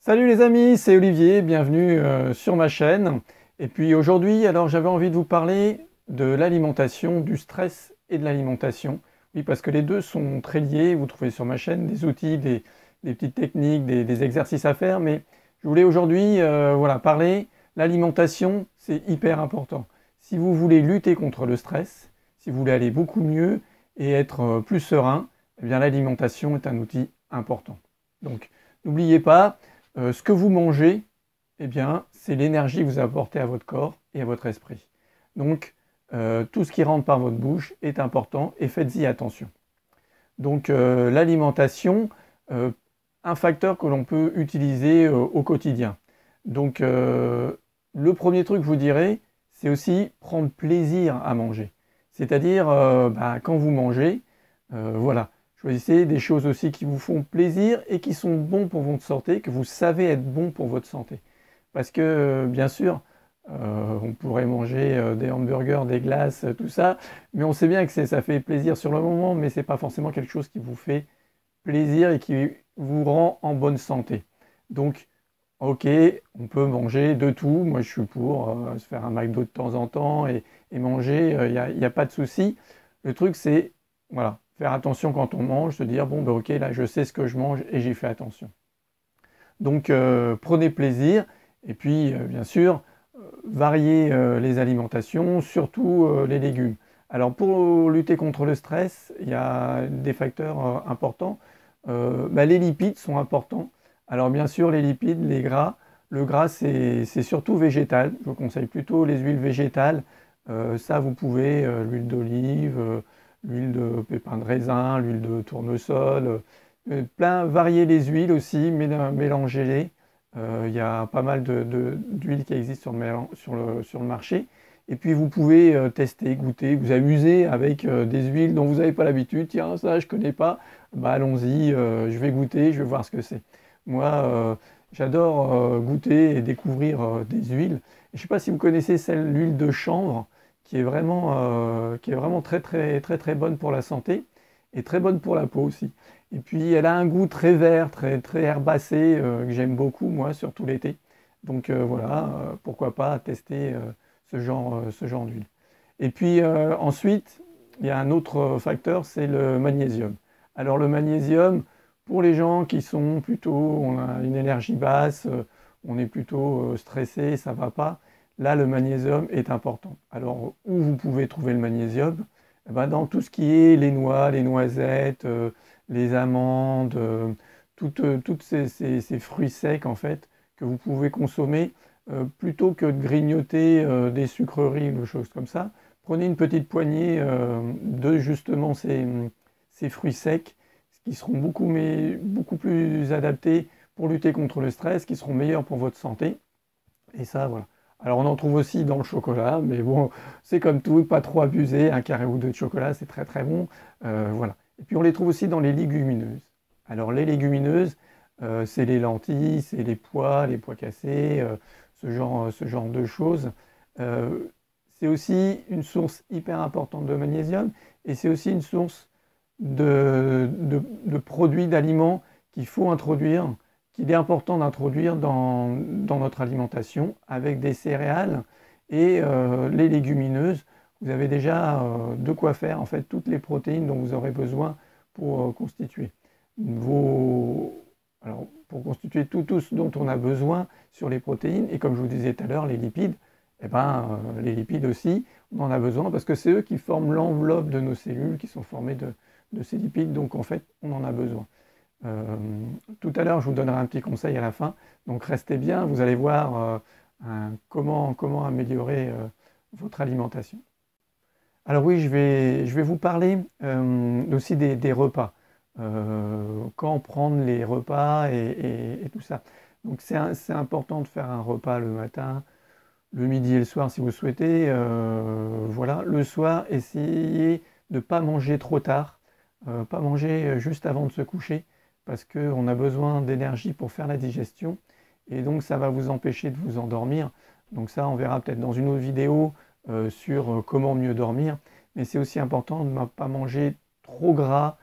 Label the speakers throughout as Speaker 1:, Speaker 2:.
Speaker 1: Salut les amis, c'est Olivier, bienvenue sur ma chaîne. Et puis aujourd'hui, alors j'avais envie de vous parler de l'alimentation, du stress et de l'alimentation. Oui, parce que les deux sont très liés. Vous trouvez sur ma chaîne des outils, des petites techniques, des exercices à faire. Mais je voulais aujourd'hui voilà, parler. L'alimentation, c'est hyper important. Si vous voulez lutter contre le stress, si vous voulez aller beaucoup mieux et être plus serein, eh bien l'alimentation est un outil important. Donc n'oubliez pas. Ce que vous mangez, eh bien, c'est l'énergie que vous apportez à votre corps et à votre esprit. Donc, tout ce qui rentre par votre bouche est important et faites-y attention. Donc, l'alimentation, euh, un facteur que l'on peut utiliser au quotidien. Donc, le premier truc que je vous dirais, c'est aussi prendre plaisir à manger. C'est-à-dire, quand vous mangez, voilà, choisissez des choses aussi qui vous font plaisir et qui sont bons pour votre santé, que vous savez être bons pour votre santé. Parce que, bien sûr, on pourrait manger des hamburgers, des glaces, tout ça, mais on sait bien que ça fait plaisir sur le moment, mais ce n'est pas forcément quelque chose qui vous fait plaisir et qui vous rend en bonne santé. Donc, ok, on peut manger de tout. Moi, je suis pour se faire un McDo de temps en temps et manger, il n'y a pas de souci. Le truc, c'est voilà, faire attention quand on mange, se dire, bon, ben, ok, là, je sais ce que je mange et j'y fais attention. Donc, prenez plaisir et puis, bien sûr, variez les alimentations, surtout les légumes. Alors, pour lutter contre le stress, il y a des facteurs importants. Les lipides sont importants. Alors, bien sûr, les lipides, les gras. Le gras, c'est surtout végétal. Je vous conseille plutôt les huiles végétales. Ça, vous pouvez, l'huile d'olive, l'huile de pépins de raisin, l'huile de tournesol, varier les huiles aussi, mélangez-les. Il y a pas mal d'huiles qui existent sur le marché. Et puis vous pouvez tester, goûter, vous amuser avec des huiles dont vous n'avez pas l'habitude. Tiens, ça, je ne connais pas. Bah, allons-y, je vais goûter, je vais voir ce que c'est. Moi, j'adore goûter et découvrir des huiles. Et je ne sais pas si vous connaissez l'huile de chanvre, qui est vraiment très, très, très, très bonne pour la santé et très bonne pour la peau aussi. Et puis elle a un goût très vert, très, très herbacé, que j'aime beaucoup moi, surtout l'été. Donc voilà, pourquoi pas tester ce genre d'huile. Et puis ensuite, il y a un autre facteur, c'est le magnésium. Alors le magnésium, pour les gens qui sont plutôt, on a une énergie basse, on est plutôt stressé, ça va pas, là le magnésium est important. Alors où vous pouvez trouver le magnésium? Eh ben, dans tout ce qui est les noix, les noisettes, les amandes, toutes ces fruits secs en fait que vous pouvez consommer plutôt que de grignoter des sucreries ou des choses comme ça. Prenez une petite poignée de justement ces fruits secs qui seront beaucoup plus adaptés pour lutter contre le stress, qui seront meilleurs pour votre santé. Et ça, voilà. Alors on en trouve aussi dans le chocolat, mais bon, c'est comme tout, pas trop abuser, un carré ou deux de chocolat, c'est très très bon. Voilà. Et puis on les trouve aussi dans les légumineuses. Alors les légumineuses, c'est les lentilles, c'est les pois cassés, ce genre de choses. Euh, c'est aussi une source hyper importante de magnésium et c'est aussi une source de produits, d'aliments qu'il faut introduire, qu'il est important d'introduire dans notre alimentation avec des céréales et les légumineuses. Vous avez déjà de quoi faire en fait toutes les protéines dont vous aurez besoin pour constituer alors, pour constituer tout ce dont on a besoin sur les protéines. Et comme je vous disais tout à l'heure, les lipides, eh ben, les lipides aussi, on en a besoin parce que c'est eux qui forment l'enveloppe de nos cellules, qui sont formées de ces lipides. Donc en fait, on en a besoin. Euh, Tout à l'heure, je vous donnerai un petit conseil à la fin. Donc restez bien, vous allez voir comment améliorer votre alimentation. Alors oui, je vais vous parler aussi des repas. Quand prendre les repas et tout ça. Donc c'est important de faire un repas le matin, le midi et le soir si vous souhaitez. Voilà, le soir, essayez de ne pas manger trop tard, pas manger juste avant de se coucher, parce qu'on a besoin d'énergie pour faire la digestion, et donc ça va vous empêcher de vous endormir. Donc ça, on verra peut-être dans une autre vidéo sur comment mieux dormir, mais c'est aussi important de ne pas manger trop gras,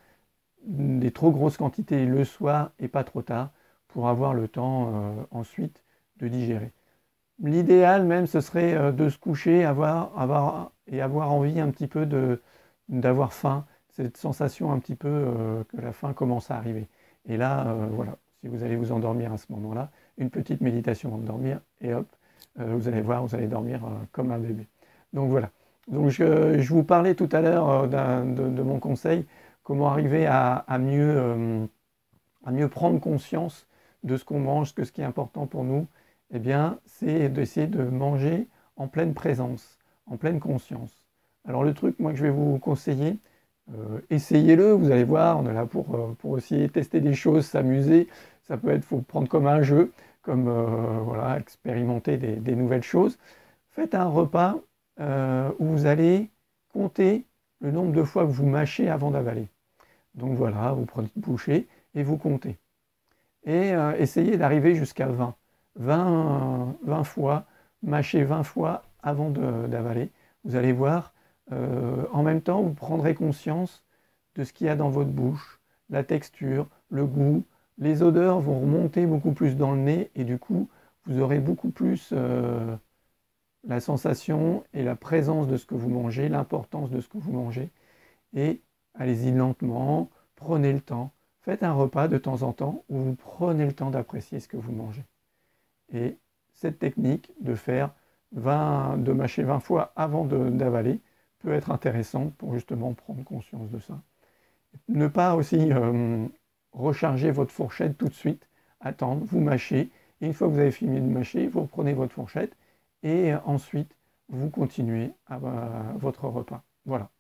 Speaker 1: des trop grosses quantités le soir et pas trop tard, pour avoir le temps ensuite de digérer. L'idéal même, ce serait de se coucher et avoir envie un petit peu d'avoir faim, cette sensation un petit peu que la faim commence à arriver. Et là, voilà, si vous allez vous endormir à ce moment-là, une petite méditation avant de dormir, et hop, vous allez voir, vous allez dormir comme un bébé. Donc voilà. Donc je vous parlais tout à l'heure de mon conseil, comment arriver à mieux prendre conscience de ce qu'on mange, que ce qui est important pour nous, eh bien, c'est d'essayer de manger en pleine présence, en pleine conscience. Alors le truc, moi, que je vais vous conseiller, essayez-le, vous allez voir, on est là pour essayer tester des choses, s'amuser. Ça peut être, faut prendre comme un jeu, comme voilà, expérimenter des nouvelles choses. Faites un repas où vous allez compter le nombre de fois que vous mâchez avant d'avaler. Donc voilà, vous prenez une bouchée et vous comptez. Et essayez d'arriver jusqu'à 20. 20 fois, mâchez 20 fois avant d'avaler. Vous allez voir, en même temps, vous prendrez conscience de ce qu'il y a dans votre bouche, la texture, le goût. Les odeurs vont remonter beaucoup plus dans le nez et du coup, vous aurez beaucoup plus la sensation et la présence de ce que vous mangez, l'importance de ce que vous mangez. Et allez-y lentement, prenez le temps. Faites un repas de temps en temps où vous prenez le temps d'apprécier ce que vous mangez. Et cette technique de de mâcher 20 fois avant d'avaler peut être intéressante pour justement prendre conscience de ça. Ne pas aussi recharger votre fourchette tout de suite, attendre, vous mâchez, et une fois que vous avez fini de mâcher, vous reprenez votre fourchette et ensuite vous continuez votre repas. Voilà.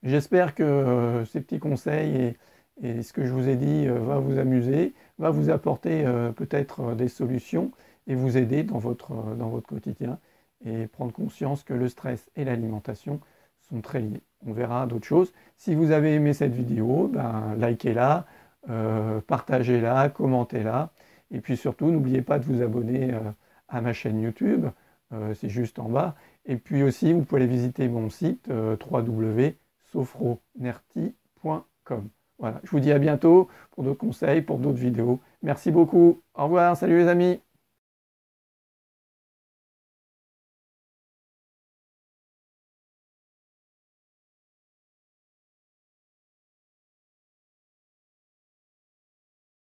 Speaker 1: J'espère que ces petits conseils et ce que je vous ai dit va vous amuser, va vous apporter peut-être des solutions et vous aider dans votre quotidien et prendre conscience que le stress et l'alimentation sont très liés. On verra d'autres choses. Si vous avez aimé cette vidéo, ben, likez-la, partagez-la, commentez-la. Et puis surtout, n'oubliez pas de vous abonner à ma chaîne YouTube, c'est juste en bas. Et puis aussi, vous pouvez aller visiter mon site www.sofronerti.com. Voilà, je vous dis à bientôt pour d'autres conseils, pour d'autres vidéos. Merci beaucoup. Au revoir, salut les amis.